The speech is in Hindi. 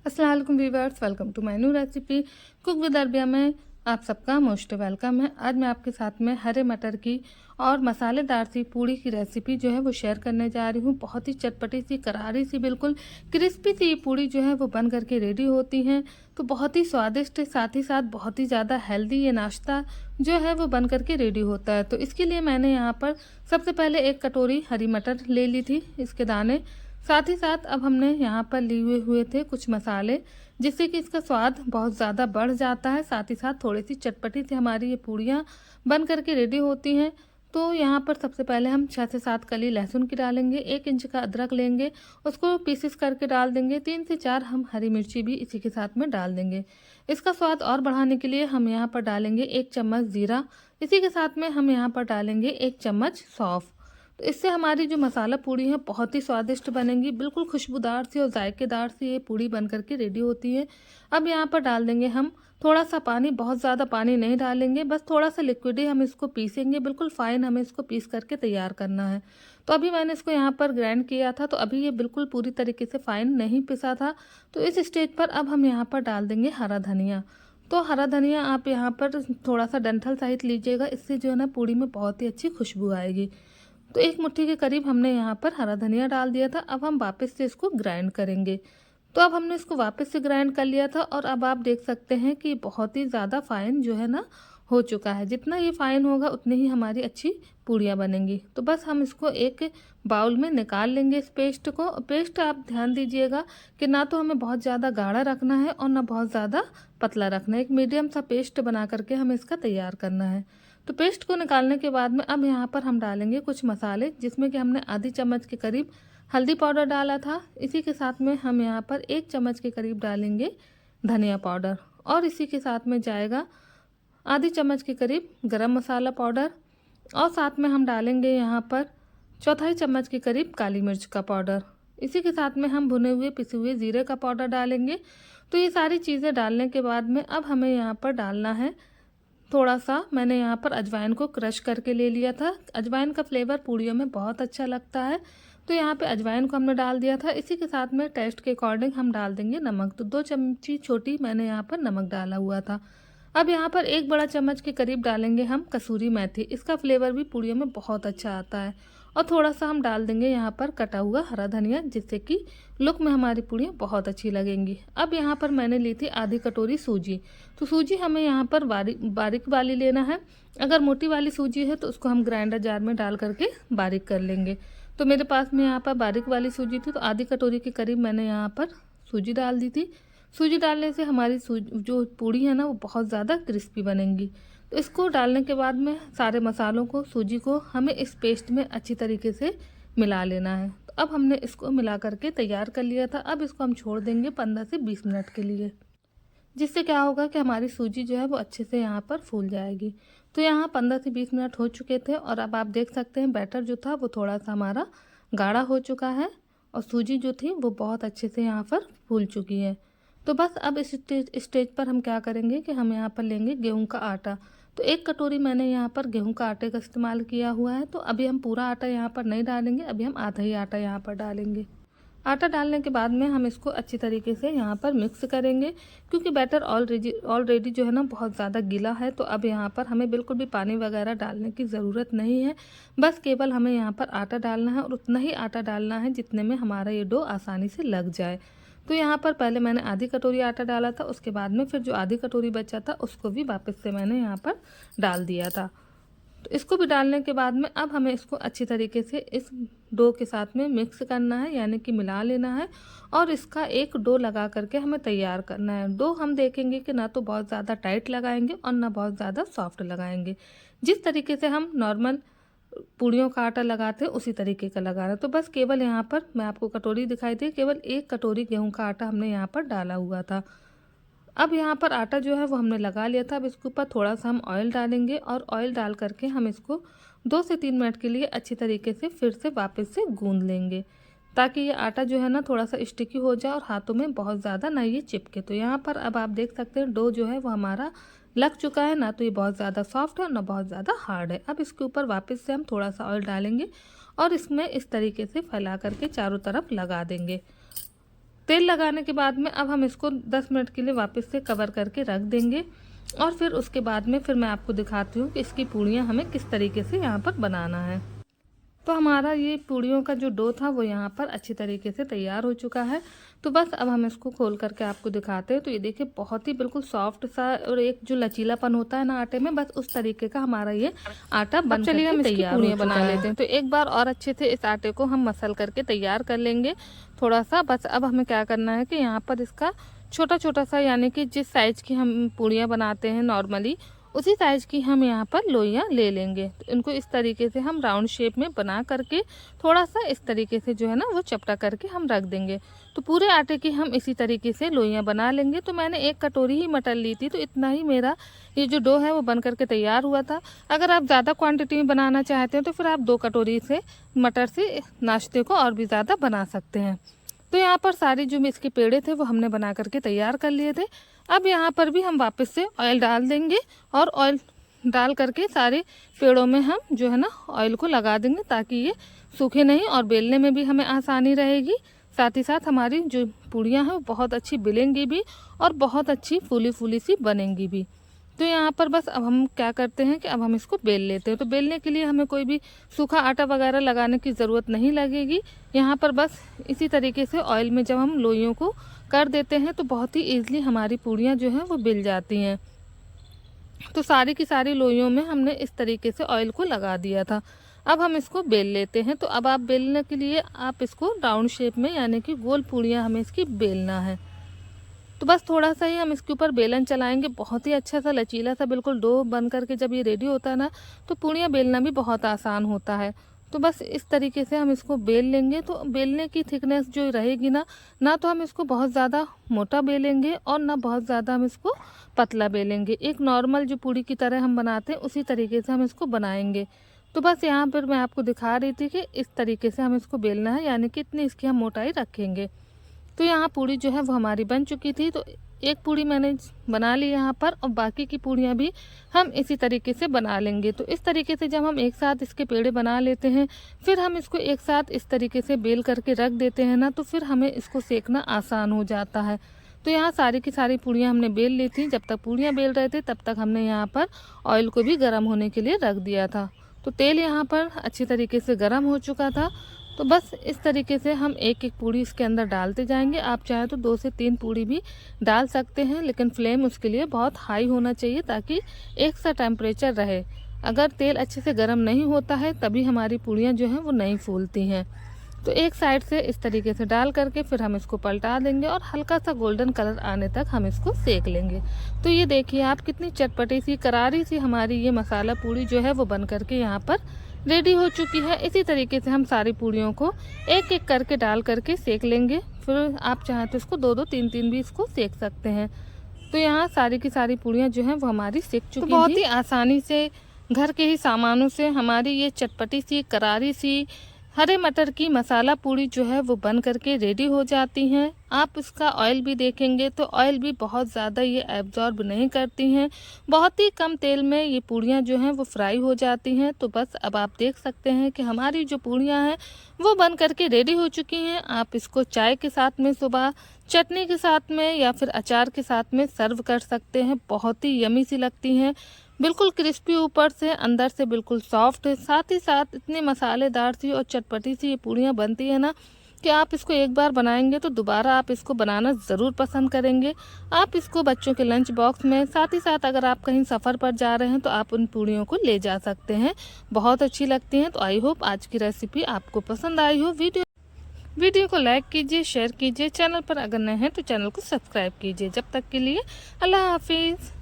अस्सलाम वालेकुम viewers, welcome to my new recipe cook with Arabia में आप सबका मोस्ट वेलकम है। आज मैं आपके साथ में हरे मटर की और मसालेदार सी पूड़ी की रेसिपी जो है वो शेयर करने जा रही हूँ। बहुत ही चटपटी सी, करारी सी, बिल्कुल क्रिस्पी सी ये पूड़ी जो है वो बन करके रेडी होती हैं। तो बहुत ही स्वादिष्ट, साथ ही साथ बहुत ही ज़्यादा हेल्दी ये नाश्ता जो है वो बन करके रेडी होता है। तो इसके लिए मैंने यहाँ पर सबसे पहले एक कटोरी हरी मटर ले ली थी, इसके दाने। साथ ही साथ अब हमने यहाँ पर लिए हुए थे कुछ मसाले, जिससे कि इसका स्वाद बहुत ज़्यादा बढ़ जाता है। साथ ही साथ थोड़ी सी चटपटी से हमारी ये पूड़ियाँ बन करके रेडी होती हैं। तो यहाँ पर सबसे पहले हम 6 से 7 कली लहसुन की डालेंगे, 1 इंच का अदरक लेंगे, उसको पीसेस करके डाल देंगे। 3 से 4 हम हरी मिर्ची भी इसी के साथ में डाल देंगे। इसका स्वाद और बढ़ाने के लिए हम यहाँ पर डालेंगे 1 चम्मच ज़ीरा, इसी के साथ में हम यहाँ पर डालेंगे 1 चम्मच सौंफ। तो इससे हमारी जो मसाला पूड़ी है बहुत ही स्वादिष्ट बनेंगी, बिल्कुल खुशबूदार सी और जायकेदार सी ये पूड़ी बन करके रेडी होती है। अब यहाँ पर डाल देंगे हम थोड़ा सा पानी, बहुत ज़्यादा पानी नहीं डालेंगे, बस थोड़ा सा लिक्विड ही हम इसको पीसेंगे, बिल्कुल फाइन हमें इसको पीस करके तैयार करना है। तो अभी मैंने इसको यहाँ पर ग्राइंड किया था, तो अभी ये बिल्कुल पूरी तरीके से फाइन नहीं पिसा था। तो इस स्टेज पर अब हम यहाँ पर डाल देंगे हरा धनिया। तो हरा धनिया आप यहाँ पर थोड़ा सा डंठल सहित लीजिएगा, इससे जो है ना पूड़ी में बहुत ही अच्छी खुशबू आएगी। तो 1 मुट्ठी के करीब हमने यहाँ पर हरा धनिया डाल दिया था। अब हम वापस से इसको ग्राइंड करेंगे। तो अब हमने इसको वापस से ग्राइंड कर लिया था और अब आप देख सकते हैं कि बहुत ही ज़्यादा फाइन जो है ना हो चुका है। जितना ये फाइन होगा उतनी ही हमारी अच्छी पूड़ियाँ बनेंगी। तो बस हम इसको एक बाउल में निकाल लेंगे इस पेस्ट को। पेस्ट आप ध्यान दीजिएगा कि ना तो हमें बहुत ज़्यादा गाढ़ा रखना है और ना बहुत ज़्यादा पतला रखना है। एक मीडियम सा पेस्ट बना करके हमें इसका तैयार करना है। तो पेस्ट को निकालने के बाद में अब यहाँ पर हम डालेंगे कुछ मसाले, जिसमें कि हमने आधी चम्मच के करीब हल्दी पाउडर डाला था। इसी के साथ में हम यहाँ पर 1 चम्मच के करीब डालेंगे धनिया पाउडर, और इसी के साथ में जाएगा आधी चम्मच के करीब गरम मसाला पाउडर, और साथ में हम डालेंगे यहाँ पर चौथाई चम्मच के करीब काली मिर्च का पाउडर। इसी के साथ में हम भुने हुए पिसे हुए ज़ीरे का पाउडर डालेंगे। तो ये सारी चीज़ें डालने के बाद में अब हमें यहाँ पर डालना है थोड़ा सा, मैंने यहाँ पर अजवाइन को क्रश करके ले लिया था। अजवाइन का फ्लेवर पूड़ियों में बहुत अच्छा लगता है, तो यहाँ पे अजवाइन को हमने डाल दिया था। इसी के साथ में टेस्ट के अकॉर्डिंग हम डाल देंगे नमक। तो 2 चमची छोटी मैंने यहाँ पर नमक डाला हुआ था। अब यहाँ पर 1 बड़ा चम्मच के करीब डालेंगे हम कसूरी मेथी। इसका फ्लेवर भी पूड़ियों में बहुत अच्छा आता है। और थोड़ा सा हम डाल देंगे यहाँ पर कटा हुआ हरा धनिया, जिससे कि लुक में हमारी पूड़ियाँ बहुत अच्छी लगेंगी। अब यहाँ पर मैंने ली थी आधी कटोरी सूजी। तो सूजी हमें यहाँ पर बारीक बारीक वाली लेना है। अगर मोटी वाली सूजी है तो उसको हम ग्राइंडर जार में डाल करके बारीक कर लेंगे। तो मेरे पास में यहाँ पर बारीक वाली सूजी थी, तो आधी कटोरी के करीब मैंने यहाँ पर सूजी डाल दी थी। सूजी डालने से हमारी जो पूड़ी है ना वो बहुत ज़्यादा क्रिस्पी बनेंगी। तो इसको डालने के बाद में सारे मसालों को, सूजी को हमें इस पेस्ट में अच्छी तरीके से मिला लेना है। तो अब हमने इसको मिला करके तैयार कर लिया था। अब इसको हम छोड़ देंगे 15 से 20 मिनट के लिए, जिससे क्या होगा कि हमारी सूजी जो है वो अच्छे से यहाँ पर फूल जाएगी। तो यहाँ 15 से 20 मिनट हो चुके थे और अब आप देख सकते हैं बैटर जो था वो थोड़ा सा हमारा गाढ़ा हो चुका है और सूजी जो थी वो बहुत अच्छे से यहाँ पर फूल चुकी है। तो बस अब इस स्टेज पर हम क्या करेंगे कि हम यहाँ पर लेंगे गेहूं का आटा। तो 1 कटोरी मैंने यहाँ पर गेहूं का आटे का इस्तेमाल किया हुआ है। तो अभी हम पूरा आटा यहाँ पर नहीं डालेंगे, अभी हम आधा ही आटा यहाँ पर डालेंगे। आटा डालने के बाद में हम इसको अच्छी तरीके से यहाँ पर मिक्स करेंगे, क्योंकि बैटर ऑलरेडी जो है ना बहुत ज़्यादा गीला है। तो अब यहाँ पर हमें बिल्कुल भी पानी वगैरह डालने की ज़रूरत नहीं है, बस केवल हमें यहाँ पर आटा डालना है और उतना ही आटा डालना है जितने में हमारा ये डो आसानी से लग जाए। तो यहाँ पर पहले मैंने आधी कटोरी आटा डाला था, उसके बाद में फिर जो आधी कटोरी बचा था उसको भी वापस से मैंने यहाँ पर डाल दिया था। तो इसको भी डालने के बाद में अब हमें इसको अच्छी तरीके से इस डो के साथ में मिक्स करना है, यानी कि मिला लेना है और इसका एक डो लगा करके हमें तैयार करना है। डो हम देखेंगे कि ना तो बहुत ज़्यादा टाइट लगाएंगे और ना बहुत ज़्यादा सॉफ्ट लगाएंगे। जिस तरीके से हम नॉर्मल पूड़ियों का आटा लगाते हैं उसी तरीके का लगाना। तो बस केवल यहाँ पर मैं आपको कटोरी दिखाई दी, केवल 1 कटोरी गेहूँ का आटा हमने यहाँ पर डाला हुआ था। अब यहाँ पर आटा जो है वो हमने लगा लिया था। अब इसके ऊपर थोड़ा सा हम ऑयल डालेंगे और ऑयल डाल करके हम इसको 2 से 3 मिनट के लिए अच्छी तरीके से फिर से वापस से गूंद लेंगे, ताकि ये आटा जो है ना थोड़ा सा स्टिकी हो जाए और हाथों में बहुत ज़्यादा ना ये चिपके। तो यहाँ पर अब आप देख सकते हैं डो जो है वो हमारा लग चुका है, ना तो ये बहुत ज़्यादा सॉफ्ट है ना बहुत ज़्यादा हार्ड है। अब इसके ऊपर वापस से हम थोड़ा सा ऑयल डालेंगे और इसमें इस तरीके से फैला करके चारों तरफ लगा देंगे। तेल लगाने के बाद में अब हम इसको 10 मिनट के लिए वापस से कवर करके रख देंगे और फिर उसके बाद में फिर मैं आपको दिखाती हूँ कि इसकी पूड़ियाँ हमें किस तरीके से यहाँ पर बनाना है। तो हमारा ये पूड़ियों का जो डो था वो यहाँ पर अच्छी तरीके से तैयार हो चुका है। तो बस अब हम इसको खोल करके आपको दिखाते हैं। तो ये देखिए बहुत ही बिल्कुल सॉफ्ट सा और एक जो लचीलापन होता है ना आटे में, बस उस तरीके का हमारा ये आटा बन चलिए हम इसकी पूड़ियाँ बना लेते हैं। तो एक बार और अच्छे से इस आटे को हम मसल करके तैयार कर लेंगे थोड़ा सा। बस अब हमें क्या करना है कि यहाँ पर इसका छोटा छोटा सा, यानी कि जिस साइज़ की हम पूड़ियाँ बनाते हैं नॉर्मली, उसी साइज़ की हम यहाँ पर लोइयाँ ले लेंगे। तो इनको इस तरीके से हम राउंड शेप में बना करके थोड़ा सा इस तरीके से जो है ना वो चपटा करके हम रख देंगे। तो पूरे आटे की हम इसी तरीके से लोइयाँ बना लेंगे। तो मैंने 1 कटोरी ही मटर ली थी, तो इतना ही मेरा ये जो डो है वो बन करके तैयार हुआ था। अगर आप ज़्यादा क्वान्टिटी में बनाना चाहते हैं तो फिर आप 2 कटोरी से मटर से नाश्ते को और भी ज़्यादा बना सकते हैं। तो यहाँ पर सारे जो इसके पेड़े थे वो हमने बना करके तैयार कर लिए थे। अब यहाँ पर भी हम वापस से ऑयल डाल देंगे और ऑयल डाल करके सारे पेड़ों में हम जो है ना ऑयल को लगा देंगे ताकि ये सूखे नहीं और बेलने में भी हमें आसानी रहेगी। साथ ही साथ हमारी जो पूड़ियाँ हैं वो बहुत अच्छी बिलेंगी भी और बहुत अच्छी फूली फूली सी बनेंगी भी। तो यहाँ पर बस अब हम क्या करते हैं कि अब हम इसको बेल लेते हैं। तो बेलने के लिए हमें कोई भी सूखा आटा वगैरह लगाने की ज़रूरत नहीं लगेगी। यहाँ पर बस इसी तरीके से ऑयल में जब हम लोइयों को कर देते हैं तो बहुत ही ईज़िली हमारी पूड़ियाँ जो हैं वो बिल जाती हैं। तो सारी की सारी लोइयों में हमने इस तरीके से ऑयल को लगा दिया था। अब हम इसको बेल लेते हैं। तो अब आप बेलने के लिए आप इसको राउंड शेप में, यानी कि गोल पूड़ियाँ हमें इसकी बेलना है। तो बस थोड़ा सा ही हम इसके ऊपर बेलन चलाएंगे। बहुत ही अच्छा सा लचीला सा बिल्कुल डो बन करके जब ये रेडी होता है ना तो पूड़ियाँ बेलना भी बहुत आसान होता है। तो बस इस तरीके से हम इसको बेल लेंगे। तो बेलने की थिकनेस जो रहेगी ना तो हम इसको बहुत ज़्यादा मोटा बेलेंगे और ना बहुत ज़्यादा हम इसको पतला बेलेंगे। एक नॉर्मल जो पूड़ी की तरह हम बनाते हैं उसी तरीके से हम इसको बनाएंगे। तो बस यहाँ पर मैं आपको दिखा रही थी कि इस तरीके से हम इसको बेलना है, यानी कि इतनी इसकी हम मोटाई रखेंगे। तो यहाँ पूड़ी जो है वो हमारी बन चुकी थी। तो एक पूड़ी मैंने बना ली यहाँ पर और बाकी की पूड़ियाँ भी हम इसी तरीके से बना लेंगे। तो इस तरीके से जब हम एक साथ इसके पेड़े बना लेते हैं फिर हम इसको एक साथ इस तरीके से बेल करके रख देते हैं ना, तो फिर हमें इसको सेकना आसान हो जाता है। तो यहाँ सारी की सारी पूड़ियाँ हमने बेल ली थी। जब तक पूड़ियाँ बेल रहे थे तब तक हमने यहाँ पर ऑयल को भी गर्म होने के लिए रख दिया था। तो तेल यहाँ पर अच्छी तरीके से गर्म हो चुका था। तो बस इस तरीके से हम एक एक पूड़ी इसके अंदर डालते जाएंगे। आप चाहे तो 2 से 3 पूड़ी भी डाल सकते हैं, लेकिन फ्लेम उसके लिए बहुत हाई होना चाहिए ताकि एक सा टेम्परेचर रहे। अगर तेल अच्छे से गर्म नहीं होता है तभी हमारी पूड़ियाँ जो हैं वो नहीं फूलती हैं। तो एक साइड से इस तरीके से डाल करके फिर हम इसको पलटा देंगे और हल्का सा गोल्डन कलर आने तक हम इसको सेक लेंगे। तो ये देखिए आप कितनी चटपटी सी करारी सी हमारी ये मसाला पूड़ी जो है वो बन करके यहाँ पर रेडी हो चुकी है। इसी तरीके से हम सारी पूड़ियों को एक एक करके डाल करके सेक लेंगे। फिर आप चाहें तो इसको 2-2 3-3 भी इसको सेक सकते हैं। तो यहाँ सारी की सारी पूड़ियाँ जो हैं वो हमारी सेक चुकी हैं। तो बहुत ही आसानी से घर के ही सामानों से हमारी ये चटपटी सी करारी सी हरे मटर की मसाला पूड़ी जो है वो बन करके रेडी हो जाती हैं। आप इसका ऑयल भी देखेंगे तो ऑयल भी बहुत ज़्यादा ये एब्जॉर्ब नहीं करती हैं। बहुत ही कम तेल में ये पूड़ियाँ जो हैं वो फ्राई हो जाती हैं। तो बस अब आप देख सकते हैं कि हमारी जो पूड़ियाँ हैं वो बन करके रेडी हो चुकी हैं। आप इसको चाय के साथ में, सुबह चटनी के साथ में या फिर अचार के साथ में सर्व कर सकते हैं। बहुत ही यमी सी लगती हैं, बिल्कुल क्रिस्पी ऊपर से, अंदर से बिल्कुल सॉफ्ट है। साथ ही साथ इतनी मसालेदार सी और चटपटी सी ये पूड़ियाँ बनती है ना कि आप इसको एक बार बनाएंगे तो दोबारा आप इसको बनाना ज़रूर पसंद करेंगे। आप इसको बच्चों के लंच बॉक्स में, साथ ही साथ अगर आप कहीं सफ़र पर जा रहे हैं तो आप उन पूड़ियों को ले जा सकते हैं। बहुत अच्छी लगती हैं। तो आई होप आज की रेसिपी आपको पसंद आई हो। वीडियो को लाइक कीजिए, शेयर कीजिए। चैनल पर अगर नए हैं तो चैनल को सब्सक्राइब कीजिए। जब तक के लिए अल्लाह हाफिज़।